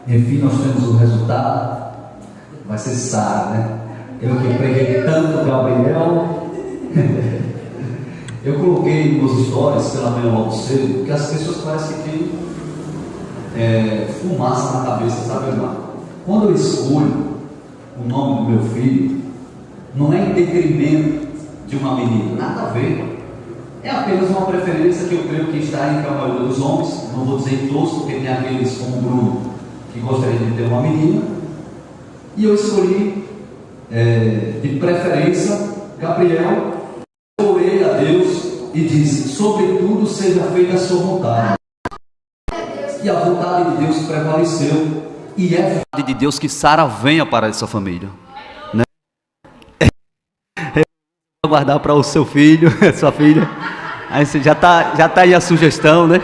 Enfim, nós temos o resultado. Vai ser Sara, né? Eu que preguei tanto Gabriel. Eu coloquei nos stories pela manhã logo cedo, porque as pessoas parecem que tem fumaça na cabeça, sabe, irmão? Quando eu escolho o nome do meu filho, não é em detrimento de uma menina, nada a ver. É apenas uma preferência que eu creio que está entre a maioria dos homens. Não vou dizer todos, porque tem aqueles como o Bruno que gostariam de ter uma menina. E eu escolhi de preferência Gabriel. Orei a Deus e disse: sobretudo seja feita a sua vontade. E a vontade de Deus prevaleceu. E é a vontade de Deus que Sara venha para essa família, né? Aguardar para o seu filho, sua filha. Aí você já tá aí a sugestão, né?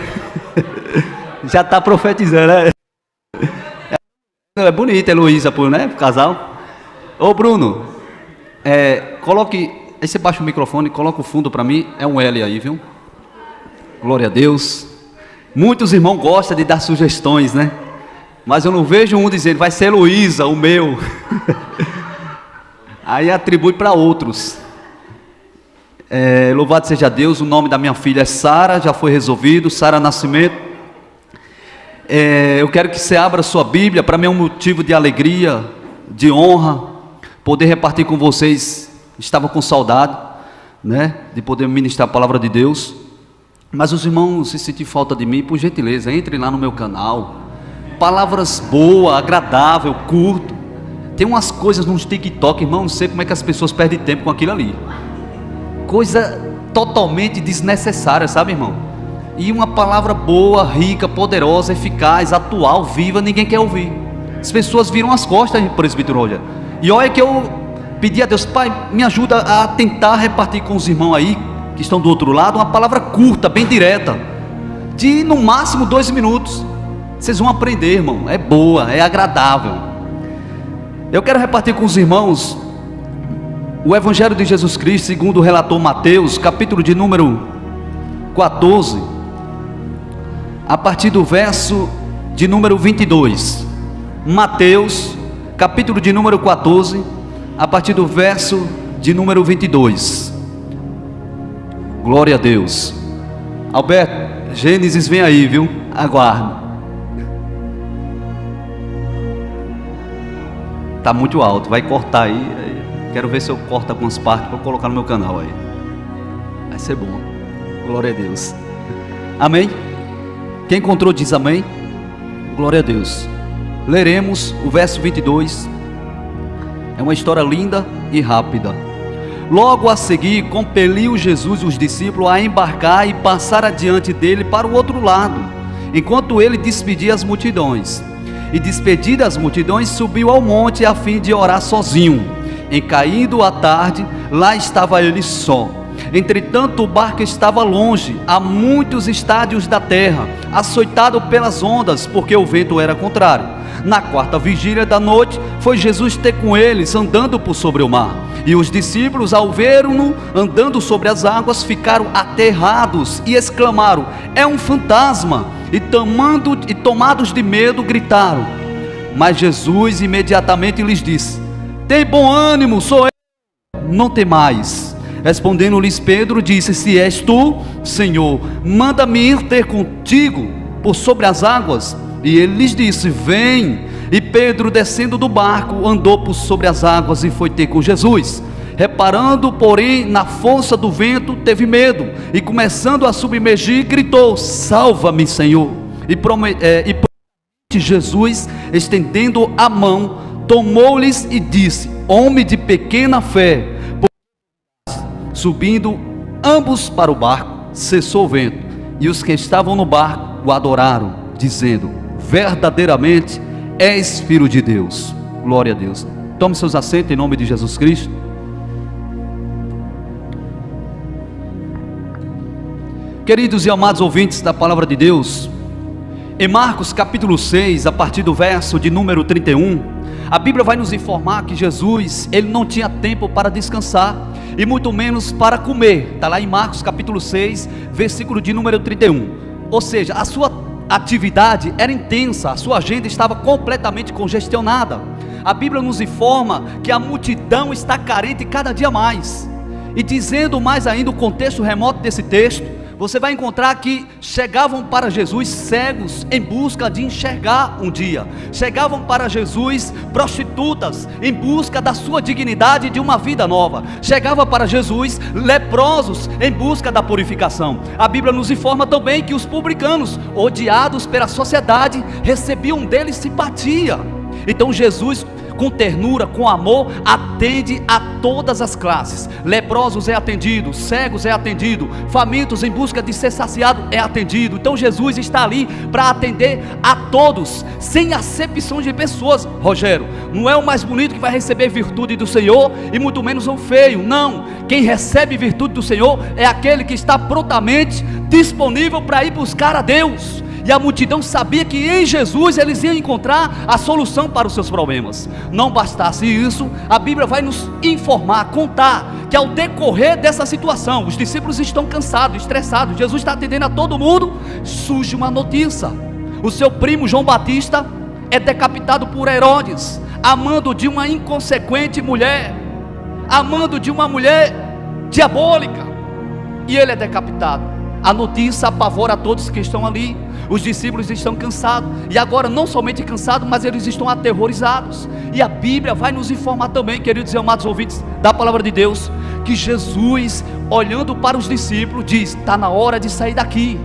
Já está profetizando, né? É bonito, Heloísa, né? Casal. Ô Bruno, coloque. Aí você baixa o microfone, coloca o fundo para mim. É um L aí, viu? Glória a Deus. Muitos irmãos gostam de dar sugestões, né? Mas eu não vejo um dizendo: vai ser Heloísa, o meu. Aí atribui para outros. Louvado seja Deus. O nome da minha filha é Sara, já foi resolvido. Sara Nascimento. Eu quero que você abra sua Bíblia. Para mim é um motivo de alegria, de honra, poder repartir com vocês. Estava com saudade, né, de poder ministrar a palavra de Deus. Mas os irmãos, se sentir falta de mim, por gentileza, entre lá no meu canal. Palavras boas, agradável, curto. Tem umas coisas nos TikTok, irmão, não sei como é que as pessoas perdem tempo com aquilo ali. Coisa totalmente desnecessária, sabe, irmão? E uma palavra boa, rica, poderosa, eficaz, atual, viva, ninguém quer ouvir. As pessoas viram as costas, presbítero Roger. E olha que eu pedi a Deus: Pai, me ajuda a tentar repartir com os irmãos aí, que estão do outro lado, uma palavra curta, bem direta, de no máximo 2 minutos. Vocês vão aprender, irmão. É boa, é agradável. Eu quero repartir com os irmãos o Evangelho de Jesus Cristo, segundo o relator Mateus, capítulo de número 14, a partir do verso de número 22. Mateus, capítulo de número 14, a partir do verso de número 22. Glória a Deus. Alberto, Gênesis vem aí, viu? Aguardo. Tá muito alto, vai cortar aí. Quero ver se eu corto algumas partes para colocar no meu canal aí. Vai ser bom. Glória a Deus. Amém? Quem encontrou diz amém. Glória a Deus. Leremos o verso 22. É uma história linda e rápida. Logo a seguir, compeliu Jesus os discípulos a embarcar e passar adiante dele para o outro lado, enquanto ele despedia as multidões. E despedidas as multidões, subiu ao monte a fim de orar sozinho. Em caindo a tarde, lá estava ele só. Entretanto, o barco estava longe, a muitos estádios da terra, açoitado pelas ondas, porque o vento era contrário. Na 4ª vigília da noite, foi Jesus ter com eles, andando por sobre o mar. E os discípulos, ao ver-no andando sobre as águas, ficaram aterrados e exclamaram: é um fantasma! E tomados de medo, gritaram. Mas Jesus imediatamente lhes disse: tem bom ânimo, sou eu, não temais. Respondendo-lhes Pedro, disse: se és tu, Senhor, manda-me ir ter contigo por sobre as águas. E ele lhes disse: vem. E Pedro, descendo do barco, andou por sobre as águas e foi ter com Jesus. Reparando, porém, na força do vento, teve medo, e começando a submergir, gritou: salva-me, Senhor. E Jesus, estendendo a mão, tomou-lhes e disse: homem de pequena fé, subindo ambos para o barco, cessou o vento, e os que estavam no barco o adoraram, dizendo: verdadeiramente és filho de Deus. Glória a Deus. Tome seus assentos em nome de Jesus Cristo. Queridos e amados ouvintes da palavra de Deus, em Marcos capítulo 6, a partir do verso de número 31, a Bíblia vai nos informar que Jesus, ele não tinha tempo para descansar, e muito menos para comer. Está lá em Marcos capítulo 6, versículo de número 31. Ou seja, a sua atividade era intensa, a sua agenda estava completamente congestionada. A Bíblia nos informa que a multidão está carente cada dia mais. E dizendo mais ainda o contexto remoto desse texto, você vai encontrar que chegavam para Jesus cegos em busca de enxergar um dia. Chegavam para Jesus prostitutas em busca da sua dignidade e de uma vida nova. Chegava para Jesus leprosos em busca da purificação. A Bíblia nos informa também que os publicanos, odiados pela sociedade, recebiam deles simpatia. Então Jesus, com ternura, com amor, atende a todas as classes. Leprosos é atendido, cegos é atendido, famintos em busca de ser saciado é atendido. Então Jesus está ali para atender a todos, sem acepção de pessoas. Rogério, não é o mais bonito que vai receber virtude do Senhor, e muito menos o feio, não. Quem recebe virtude do Senhor é aquele que está prontamente disponível para ir buscar a Deus. E a multidão sabia que em Jesus eles iam encontrar a solução para os seus problemas. Não bastasse isso, a Bíblia vai nos informar, contar, que ao decorrer dessa situação, os discípulos estão cansados, estressados, Jesus está atendendo a todo mundo, surge uma notícia: o seu primo João Batista é decapitado por Herodes, amando de uma inconsequente mulher, amando de uma mulher diabólica, e ele é decapitado. A notícia apavora a todos que estão ali. Os discípulos estão cansados, e agora não somente cansados, mas eles estão aterrorizados. E a Bíblia vai nos informar também, queridos e amados ouvintes da palavra de Deus, que Jesus, olhando para os discípulos, diz: está na hora de sair daqui.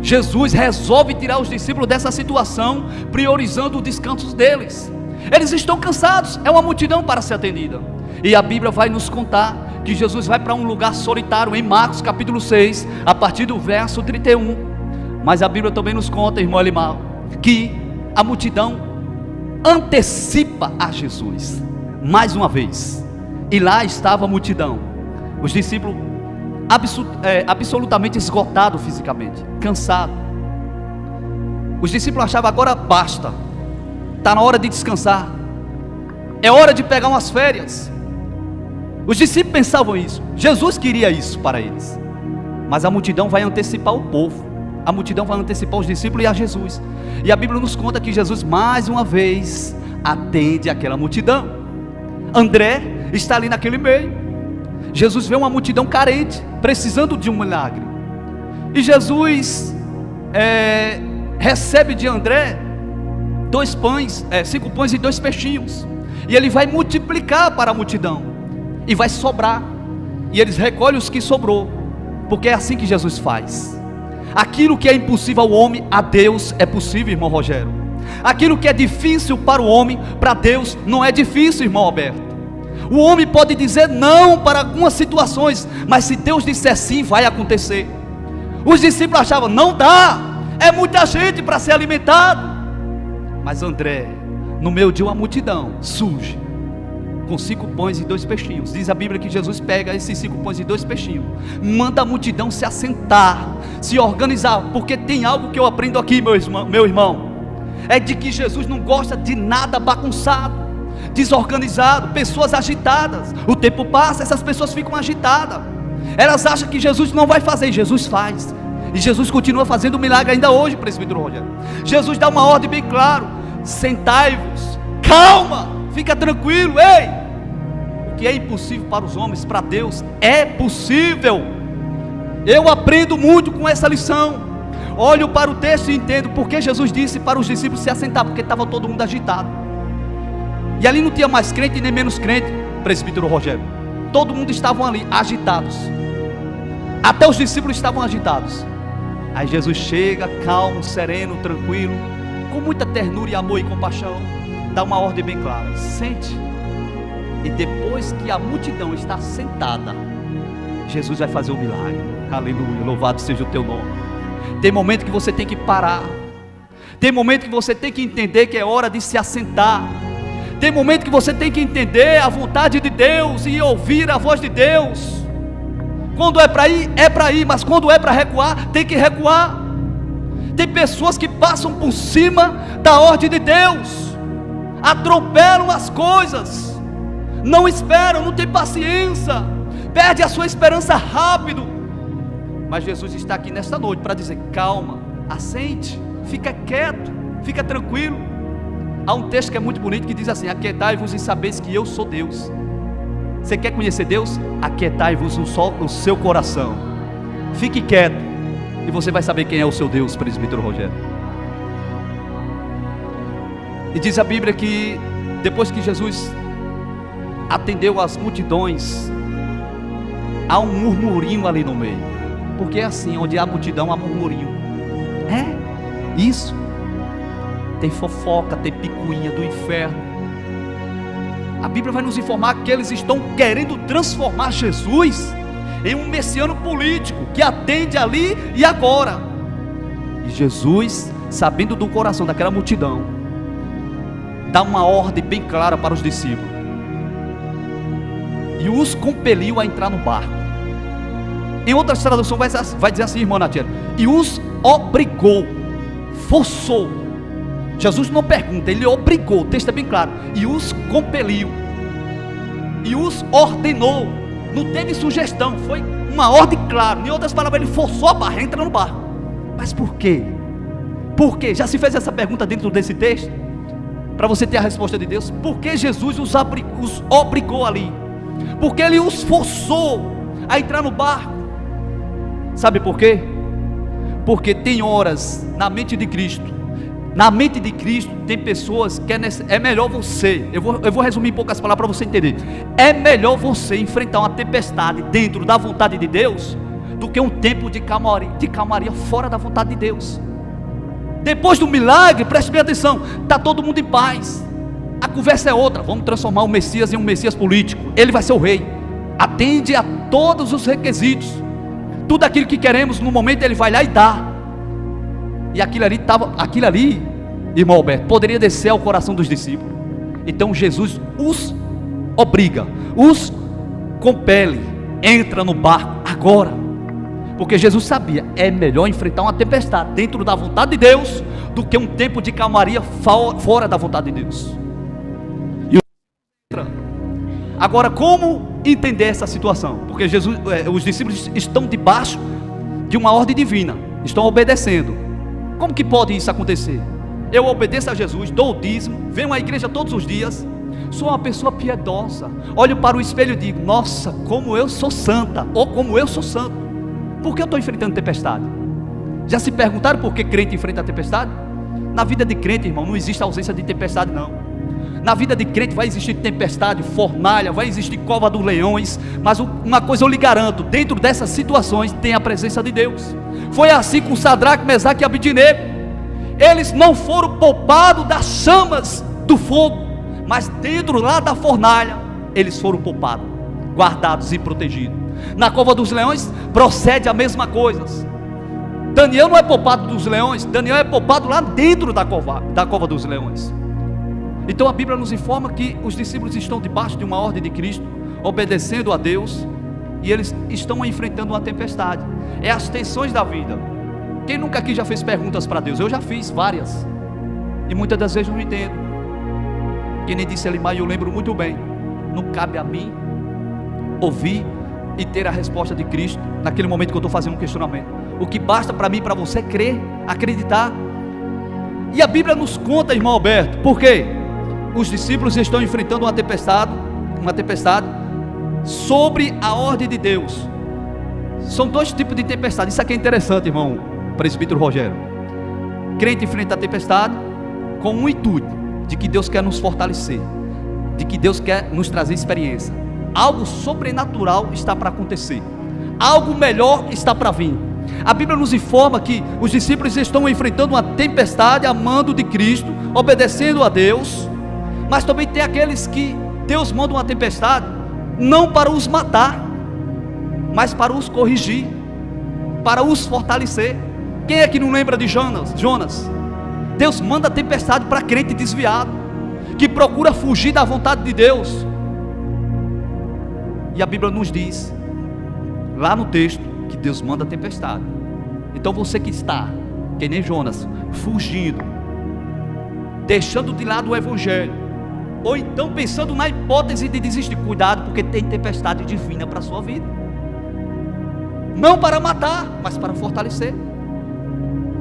Jesus resolve tirar os discípulos dessa situação, priorizando o descanso deles. Eles estão cansados, é uma multidão para ser atendida. E a Bíblia vai nos contar que Jesus vai para um lugar solitário em Marcos capítulo 6, a partir do verso 31. Mas a Bíblia também nos conta, irmão Elimar, que a multidão antecipa a Jesus, mais uma vez. E lá estava a multidão, os discípulos absolutamente esgotados fisicamente, cansados. Os discípulos achavam: agora basta, está na hora de descansar, é hora de pegar umas férias. Os discípulos pensavam isso, Jesus queria isso para eles. Mas a multidão vai antecipar o povo, a multidão vai antecipar os discípulos e a Jesus. E a Bíblia nos conta que Jesus mais uma vez atende aquela multidão. André está ali naquele meio. Jesus vê uma multidão carente, precisando de um milagre, e Jesus recebe de André 5 pães e 2 peixinhos, e ele vai multiplicar para a multidão, e vai sobrar, e eles recolhem os que sobrou, porque é assim que Jesus faz. Aquilo que é impossível ao homem, a Deus é possível, irmão Rogério. Aquilo que é difícil para o homem, para Deus não é difícil, irmão Alberto. O homem pode dizer não para algumas situações, mas se Deus disser sim, vai acontecer. Os discípulos achavam: não dá, é muita gente para ser alimentado. Mas André, no meio de uma multidão, surge com 5 pães e 2 peixinhos. Diz a Bíblia que Jesus pega esses 5 pães e 2 peixinhos, manda a multidão se assentar, se organizar, porque tem algo que eu aprendo aqui, meu irmão, é de que Jesus não gosta de nada bagunçado, desorganizado, pessoas agitadas. O tempo passa, essas pessoas ficam agitadas, elas acham que Jesus não vai fazer, e Jesus faz, e Jesus continua fazendo o milagre ainda hoje, presbítero Rogério. Jesus dá uma ordem bem clara: sentai-vos, calma, fica tranquilo, ei. O que é impossível para os homens, para Deus é possível. Eu aprendo muito com essa lição. Olho para o texto e entendo porque Jesus disse para os discípulos se assentar, porque estava todo mundo agitado. E ali não tinha mais crente nem menos crente, presbítero Rogério. Todo mundo estavam ali agitados. Até os discípulos estavam agitados. Aí Jesus chega, calmo, sereno, tranquilo, com muita ternura e amor e compaixão, dá uma ordem bem clara: sente. E depois que a multidão está sentada, Jesus vai fazer o milagre. Aleluia, louvado seja o teu nome. Tem momento que você tem que parar, tem momento que você tem que entender que é hora de se assentar, tem momento que você tem que entender a vontade de Deus e ouvir a voz de Deus. Quando é para ir, mas quando é para recuar, tem que recuar. Tem pessoas que passam por cima da ordem de Deus, atropelam as coisas, não esperam, não tem paciência, perde a sua esperança rápido. Mas Jesus está aqui nesta noite para dizer: calma, assente, fica quieto, fica tranquilo. Há um texto que é muito bonito que diz assim: aquietai-vos e sabeis que eu sou Deus. Você quer conhecer Deus? Aquietai-vos o seu coração, fique quieto, e você vai saber quem é o seu Deus, presbítero Rogério. E diz a Bíblia que depois que Jesus atendeu as multidões, há um murmurinho ali no meio, porque é assim, onde há multidão há murmurinho. É isso. Tem fofoca, tem picuinha do inferno. A Bíblia vai nos informar que eles estão querendo transformar Jesus em um messiano político que atende ali e agora. E Jesus, sabendo do coração daquela multidão, dá uma ordem bem clara para os discípulos e os compeliu a entrar no barco. Em outras traduções vai dizer assim, irmão Natiero, e os obrigou, forçou. Jesus não pergunta, ele obrigou, o texto é bem claro, e os compeliu, e os ordenou. Não teve sugestão, foi uma ordem clara. Em outras palavras, ele forçou a barra, entra no barco. Mas por quê? Por quê? Já se fez essa pergunta dentro desse texto? Para você ter a resposta de Deus. Por que Jesus os obrigou ali? Porque ele os forçou a entrar no barco. Sabe por quê? Porque tem horas na mente de Cristo. Na mente de Cristo tem pessoas que é melhor você, eu vou resumir em poucas palavras para você entender. É melhor você enfrentar uma tempestade dentro da vontade de Deus do que um tempo de calmaria fora da vontade de Deus. Depois do milagre, preste bem atenção, está todo mundo em paz. A conversa é outra, vamos transformar o Messias em um Messias político. Ele vai ser o rei, atende a todos os requisitos, tudo aquilo que queremos no momento ele vai lá e dá. E aquilo ali, irmão Alberto, poderia descer ao coração dos discípulos. Então Jesus os obriga, os compele, entra no barco agora, porque Jesus sabia, é melhor enfrentar uma tempestade dentro da vontade de Deus, do que um tempo de calmaria fora da vontade de Deus. E agora, como entender essa situação? Porque os discípulos estão debaixo de uma ordem divina, estão obedecendo. Como que pode isso acontecer? Eu obedeço a Jesus, dou o dízimo, venho à igreja todos os dias, sou uma pessoa piedosa, olho para o espelho e digo: nossa, como eu sou santa, ou como eu sou santo. Por que eu estou enfrentando tempestade? Já se perguntaram por que crente enfrenta a tempestade? Na vida de crente, irmão, não existe ausência de tempestade, não. Na vida de crente vai existir tempestade, fornalha, vai existir cova dos leões, mas uma coisa eu lhe garanto, dentro dessas situações tem a presença de Deus. Foi assim com Sadraque, Mesaque e Abidnego. Eles não foram poupados das chamas do fogo, mas dentro lá da fornalha, eles foram poupados, guardados e protegidos. Na cova dos leões procede a mesma coisa. Daniel não é poupado dos leões, Daniel é poupado lá dentro da cova dos leões. Então a Bíblia nos informa que os discípulos estão debaixo de uma ordem de Cristo, obedecendo a Deus, e eles estão enfrentando uma tempestade. É as tensões da vida. Quem nunca aqui já fez perguntas para Deus? Eu já fiz várias, e muitas das vezes não entendo. Que nem disse Elimar, e eu lembro muito bem, não cabe a mim ouvir e ter a resposta de Cristo naquele momento que eu estou fazendo um questionamento. O que basta para mim e para você é crer, acreditar. E a Bíblia nos conta, irmão Alberto, por quê? Os discípulos estão enfrentando uma tempestade sobre a ordem de Deus. São dois tipos de tempestade. Isso aqui é interessante, irmão presbítero Rogério. Crente enfrenta a tempestade com um intuito de que Deus quer nos fortalecer, de que Deus quer nos trazer experiência. Algo sobrenatural está para acontecer, algo melhor está para vir. A Bíblia nos informa que os discípulos estão enfrentando uma tempestade a mando de Cristo, obedecendo a Deus. Mas também tem aqueles que Deus manda uma tempestade não para os matar, mas para os corrigir, para os fortalecer. Quem é que não lembra de Jonas? Deus manda a tempestade para crente desviado, que procura fugir da vontade de Deus. E a Bíblia nos diz lá no texto que Deus manda a tempestade. Então você que está, que nem Jonas, fugindo, deixando de lado o evangelho, ou então pensando na hipótese de desistir, cuidado, porque tem tempestade divina para a sua vida, não para matar, mas para fortalecer.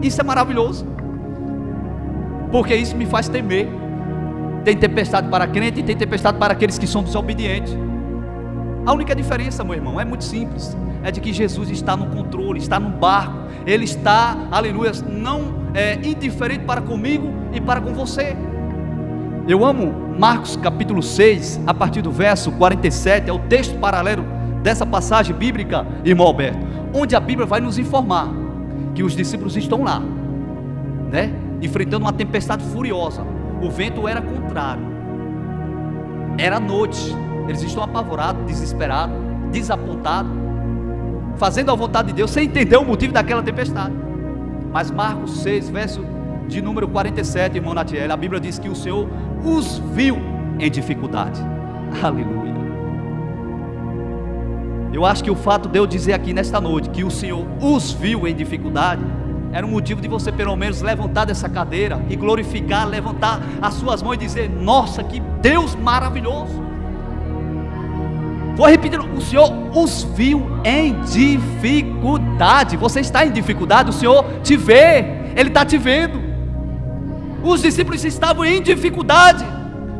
Isso é maravilhoso, porque isso me faz temer. Tem tempestade para crente e tem tempestade para aqueles que são desobedientes. A única diferença, meu irmão, é muito simples, é de que Jesus está no controle, está no barco, Ele está, aleluia, não indiferente para comigo e para com você. Eu amo Marcos capítulo 6, a partir do verso 47, é o texto paralelo dessa passagem bíblica, irmão Alberto, onde a Bíblia vai nos informar que os discípulos estão lá, né, enfrentando uma tempestade furiosa. O vento era contrário, era noite, eles estão apavorados, desesperados, desapontados, fazendo a vontade de Deus, sem entender o motivo daquela tempestade. Mas Marcos 6, verso de número 47, irmão Natiel, a Bíblia diz que o Senhor os viu em dificuldade. Aleluia. Eu acho que o fato de eu dizer aqui nesta noite que o Senhor os viu em dificuldade era um motivo de você pelo menos levantar dessa cadeira e glorificar, levantar as suas mãos e dizer: nossa, que Deus maravilhoso. Vou repetir, o Senhor os viu em dificuldade. Você está em dificuldade, o Senhor te vê, Ele está te vendo. Os discípulos estavam em dificuldade,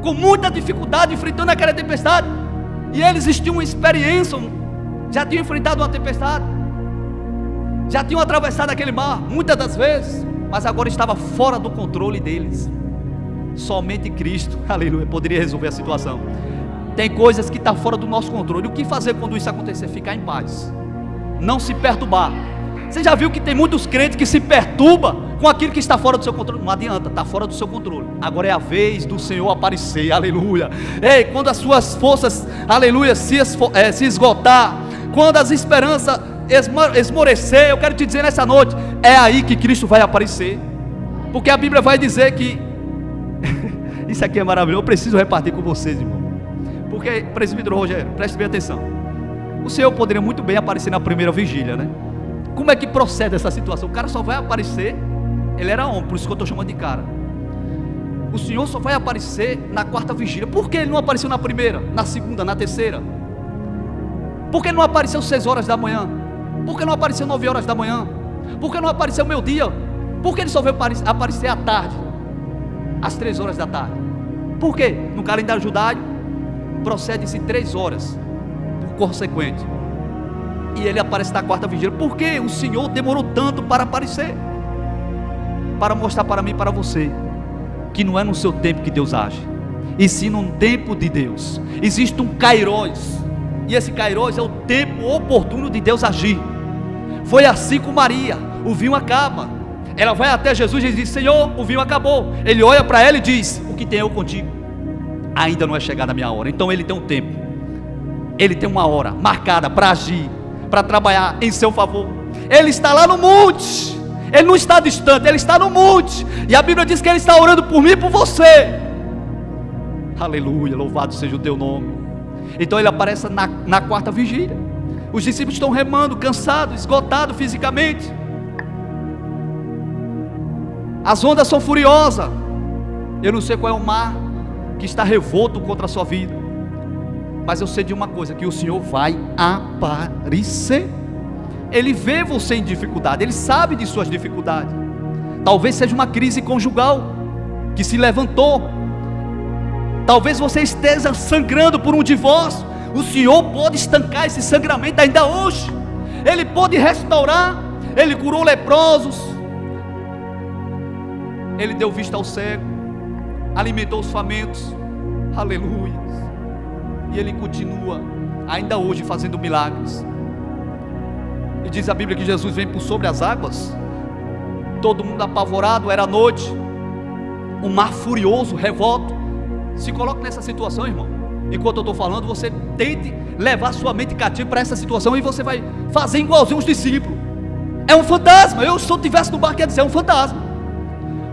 com muita dificuldade, enfrentando aquela tempestade, e eles tinham uma experiência, já tinham enfrentado uma tempestade, já tinham atravessado aquele mar, muitas das vezes, mas agora estava fora do controle deles. Somente Cristo, aleluia, poderia resolver a situação. Tem coisas que estão fora do nosso controle. O que fazer quando isso acontecer? Ficar em paz, não se perturbar. Você já viu que tem muitos crentes que se perturbam com aquilo que está fora do seu controle? Não adianta, está fora do seu controle. Agora é a vez do Senhor aparecer, aleluia. Ei, quando as suas forças, aleluia, se esgotar, quando as esperanças esmorecer, eu quero te dizer nessa noite, é aí que Cristo vai aparecer. Porque a Bíblia vai dizer que isso aqui é maravilhoso, eu preciso repartir com vocês, irmão. Porque, presbítero Rogério, preste bem atenção, o Senhor poderia muito bem aparecer na primeira vigília, né? Como é que procede essa situação? O cara só vai aparecer, ele era homem, por isso que eu estou chamando de cara. O Senhor só vai aparecer na quarta vigília. Por que Ele não apareceu na primeira, na segunda, na terceira? Por que não apareceu 6 horas da manhã? Por que não apareceu 9 horas da manhã? Por que não apareceu meio-dia? Por que Ele só veio aparecer à tarde, às 3 horas da tarde? Por quê? No calendário judaico procede-se 3 horas, por consequente, e Ele aparece na quarta vigília. Por que o Senhor demorou tanto para aparecer? Para mostrar para mim e para você que não é no seu tempo que Deus age, e sim no tempo de Deus. Existe um Kairos, e esse Kairos é o tempo oportuno de Deus agir. Foi assim com Maria. O vinho acaba, ela vai até Jesus e diz: Senhor, o vinho acabou. Ele olha para ela e diz: o que tenho eu contigo? Ainda não é chegada a minha hora. Então Ele tem um tempo, Ele tem uma hora marcada para agir, para trabalhar em seu favor. Ele está lá no monte, Ele não está distante, Ele está no monte, e a Bíblia diz que Ele está orando por mim e por você. Aleluia, louvado seja o teu nome. Então Ele aparece na quarta vigília. Os discípulos estão remando, cansados, esgotados fisicamente, as ondas são furiosas. Eu não sei qual é o mar que está revolto contra a sua vida, mas eu sei de uma coisa, que o Senhor vai aparecer. Ele vê você em dificuldade, Ele sabe de suas dificuldades. Talvez seja uma crise conjugal que se levantou, talvez você esteja sangrando por um divórcio. O Senhor pode estancar esse sangramento ainda hoje. Ele pode restaurar. Ele curou leprosos, Ele deu vista ao cego, alimentou os famintos, aleluia. E Ele continua ainda hoje fazendo milagres. E diz a Bíblia que Jesus vem por sobre as águas, todo mundo apavorado, era noite, um mar furioso, revolto. Se coloque nessa situação, irmão. Enquanto eu estou falando, você tente levar sua mente cativa para essa situação, e você vai fazer igualzinho os discípulos. É um fantasma. Eu, se eu estivesse no barco, ia dizer: é um fantasma.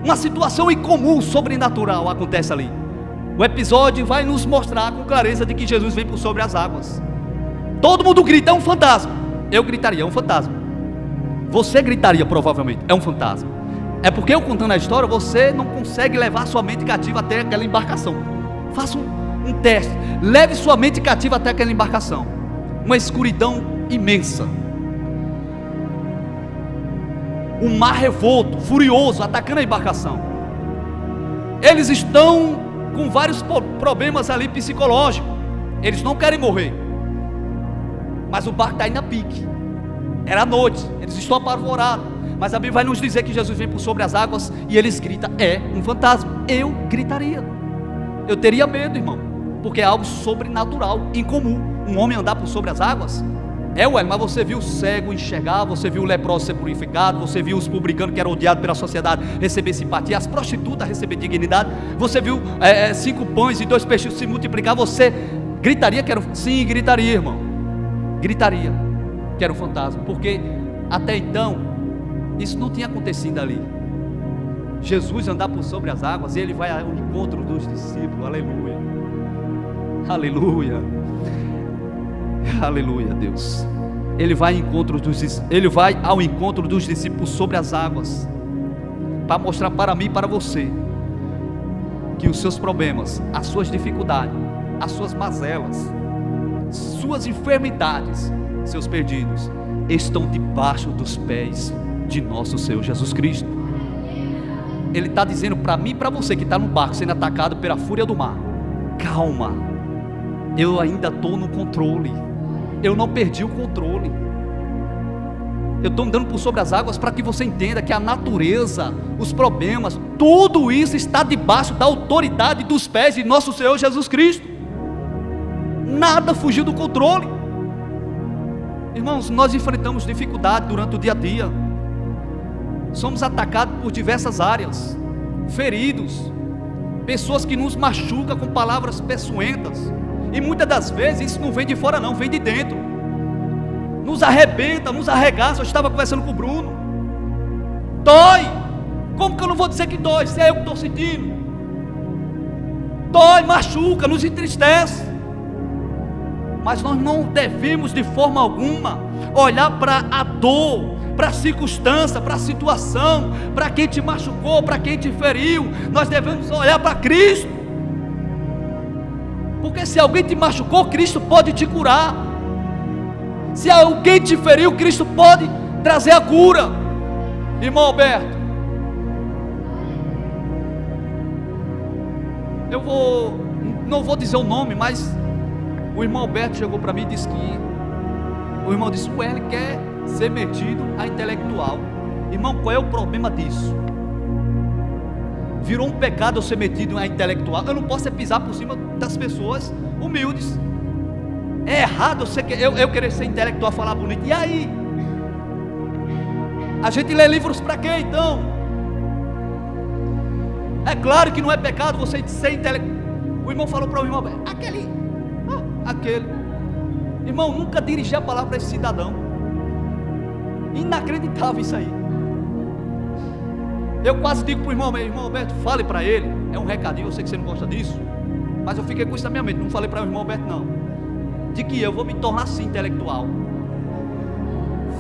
Uma situação incomum, sobrenatural acontece ali. O episódio vai nos mostrar com clareza de que Jesus vem por sobre as águas. Todo mundo grita: é um fantasma. Eu gritaria: é um fantasma. Você gritaria provavelmente: é um fantasma. É porque eu contando a história, você não consegue levar sua mente cativa até aquela embarcação. Faça um teste, leve sua mente cativa até aquela embarcação. Uma escuridão imensa. o mar revolto, furioso, atacando a embarcação. Eles estão com vários problemas ali psicológicos. Eles não querem morrer, mas o barco está indo a pique. Era noite, eles estão apavorados. Mas a Bíblia vai nos dizer que Jesus vem por sobre as águas e eles gritam: é um fantasma. Eu gritaria, eu teria medo, irmão, porque é algo sobrenatural, incomum. Um homem andar por sobre as águas. Mas você viu o cego enxergar, você viu o leproso ser purificado, você viu os publicanos que eram odiados pela sociedade receber simpatia, as prostitutas receber dignidade, você viu 5 pães e 2 peixes se multiplicar. Você gritaria que era sim, gritaria, irmão, gritaria que era um fantasma, porque até então isso não tinha acontecido ali. Jesus andar por sobre as águas e ele vai ao encontro dos discípulos. Aleluia, aleluia, aleluia, Deus. Ele vai ao encontro dos discípulos sobre as águas, para mostrar para mim e para você que os seus problemas, as suas dificuldades, as suas mazelas, suas enfermidades, seus perdidos, estão debaixo dos pés de nosso Senhor Jesus Cristo. Ele está dizendo para mim e para você que está no barco sendo atacado pela fúria do mar: calma, eu ainda estou no controle, eu não perdi o controle. Eu estou andando por sobre as águas para que você entenda que a natureza, os problemas, tudo isso está debaixo da autoridade dos pés de nosso Senhor Jesus Cristo. Nada fugiu do controle. Irmãos, nós enfrentamos dificuldade durante o dia a dia, somos atacados por diversas áreas, feridos, pessoas que nos machucam com palavras peçonhentas, e muitas das vezes isso não vem de fora não, vem de dentro, nos arrebenta, nos arregaça. Eu estava conversando com o Bruno, dói, como que eu não vou dizer que dói, se é eu que estou sentindo? Dói, machuca, nos entristece, mas nós não devemos de forma alguma olhar para a dor, para a circunstância, para a situação, para quem te machucou, para quem te feriu. Nós devemos olhar para Cristo, porque se alguém te machucou, Cristo pode te curar. Se alguém te feriu, Cristo pode trazer a cura. Irmão Alberto, não vou dizer o nome, mas o irmão Alberto chegou para mim e disse que o irmão disse: o L quer ser metido a intelectual. Irmão, qual é o problema disso? Virou um pecado eu ser metido a intelectual. Eu não posso pisar por cima das pessoas humildes. É errado eu querer ser intelectual, falar bonito. E aí? A gente lê livros para quê então? É claro que não é pecado você ser intelectual. O irmão falou para o irmão: aquele irmão, nunca dirigi a palavra para esse cidadão. Inacreditável isso aí. Eu quase digo para o irmão Alberto: fale para ele. É um recadinho, eu sei que você não gosta disso, mas eu fiquei com isso na minha mente. Não falei para o irmão Alberto não, de que eu vou me tornar assim intelectual,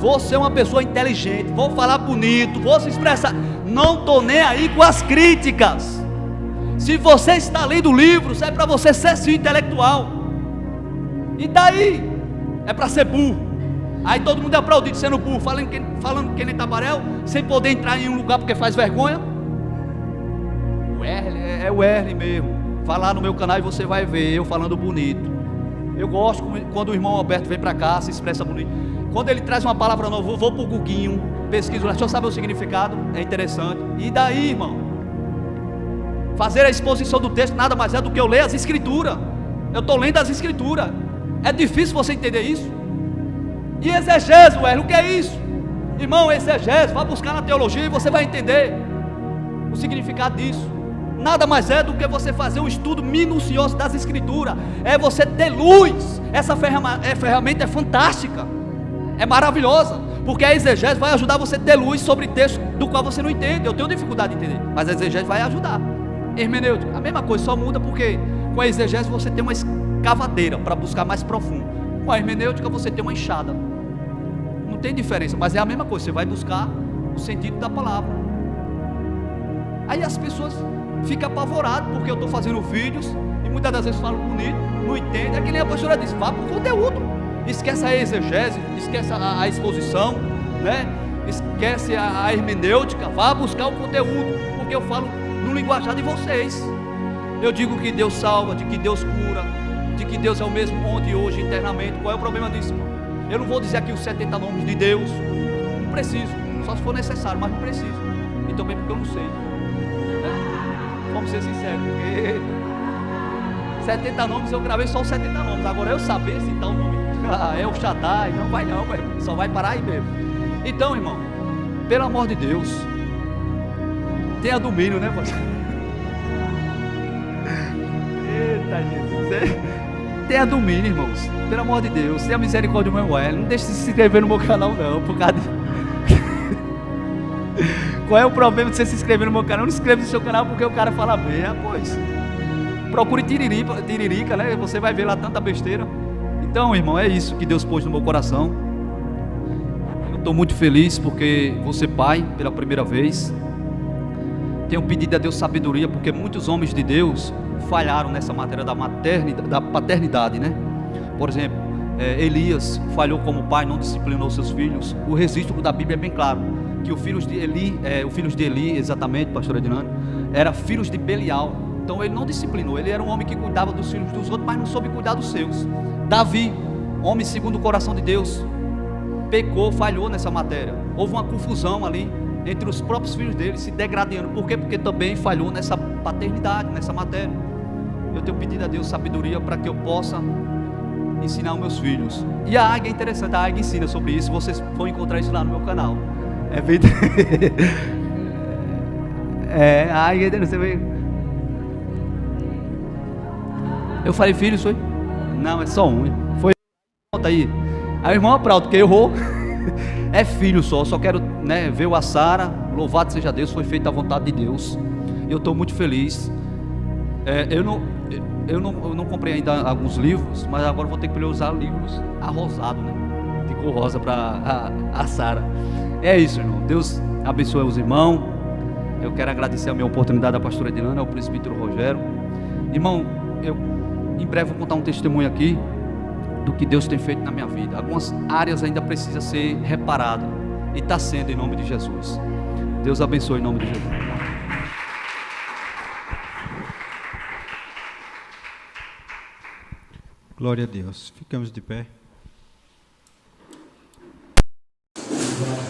vou ser uma pessoa inteligente, vou falar bonito, vou se expressar. Não estou nem aí com as críticas. Se você está lendo livros, é para você ser sim intelectual. E daí? É para ser burro. Aí todo mundo é aplaudido sendo burro, falando que nem tabaréu, sem poder entrar em um lugar porque faz vergonha. É o Erle mesmo. Vai lá no meu canal e você vai ver eu falando bonito. Eu gosto quando o irmão Alberto vem para cá, se expressa bonito. Quando ele traz uma palavra nova, eu vou para o Guguinho, pesquiso, deixa eu saber o significado, é interessante. E daí, irmão? Fazer a exposição do texto nada mais é do que eu ler as escrituras. Eu estou lendo as escrituras. É difícil você entender isso? E exegese, Erle, o que é isso? Irmão, exegese, vá buscar na teologia e você vai entender o significado disso. Nada mais é do que você fazer um estudo minucioso das escrituras. É você ter luz. Essa ferramenta é fantástica, é maravilhosa, porque a exegese vai ajudar você a ter luz sobre texto do qual você não entende. Eu tenho dificuldade de entender, mas a exegese vai ajudar. Hermenêutica, a mesma coisa, só muda porque com a exegese você tem uma escavadeira para buscar mais profundo. Com a hermenêutica você tem uma enxada. Não tem diferença, mas é a mesma coisa. Você vai buscar o sentido da palavra. Aí as pessoas ficam apavoradas porque eu estou fazendo vídeos e muitas das vezes falo bonito, não entende. É que nem a pastora diz: vá para o conteúdo, esquece a exegese, esquece a exposição, né? esquece a hermenêutica, vá buscar o conteúdo, porque eu falo no linguajar de vocês. Eu digo que Deus salva, de que Deus cura, de que Deus é o mesmo ontem, hoje, eternamente. Qual é o problema disso, irmão? Eu não vou dizer aqui os 70 nomes de Deus, não preciso, só se for necessário, mas não preciso, e também porque eu não sei, né? Vamos ser sinceros, porque 70 nomes eu gravei só os 70 nomes, agora eu saber citar o nome, é o Shaddai, não vai não, só vai parar aí mesmo. Então, irmão, pelo amor de Deus, tenha domínio, né, pastor? Eita, Jesus, tenha domínio, irmãos, pelo amor de Deus, tenha misericórdia do meu não deixe de se inscrever no meu canal não, por causa de... Qual é o problema de você se inscrever no meu canal? Não se inscreva no seu canal porque o cara fala bem, pois procure tiririca, né? Você vai ver lá tanta besteira. Então, irmão, é isso que Deus pôs no meu coração. Eu estou muito feliz porque vou ser pai pela primeira vez. Tenho pedido a Deus sabedoria, porque muitos homens de Deus falharam nessa matéria da paternidade, né? Por exemplo, Elias falhou como pai, não disciplinou seus filhos. O registro da Bíblia é bem claro, que os filhos de Eli, exatamente, pastor Edinano, eram filhos de Belial. Então ele não disciplinou, ele era um homem que cuidava dos filhos dos outros, mas não soube cuidar dos seus. Davi, homem segundo o coração de Deus, pecou, falhou nessa matéria. Houve uma confusão ali entre os próprios filhos dele, se degradando. Por quê? Porque também falhou nessa paternidade, nessa matéria. Eu tenho pedido a Deus sabedoria para que eu possa ensinar os meus filhos. E a águia é interessante, a águia ensina sobre isso. Vocês vão encontrar isso lá no meu canal. É bem... a águia é interessante. Eu falei filhos, foi? Não, é só um. Foi. Volta aí. Aí o irmão aplaude, porque errou. É filho só quero, né, ver o Assara. Louvado seja Deus, foi feita a vontade de Deus. Eu estou muito feliz. Eu não comprei ainda alguns livros, mas agora vou ter que usar livros arrosados, né? Ficou rosa para a Sara. É isso, irmão. Deus abençoe os irmãos. Eu quero agradecer a minha oportunidade à pastora Edilana, ao presbítero Rogério. Irmão, eu em breve vou contar um testemunho aqui do que Deus tem feito na minha vida. Algumas áreas ainda precisam ser reparadas, e está sendo, em nome de Jesus. Deus abençoe em nome de Jesus. Glória a Deus. Ficamos de pé.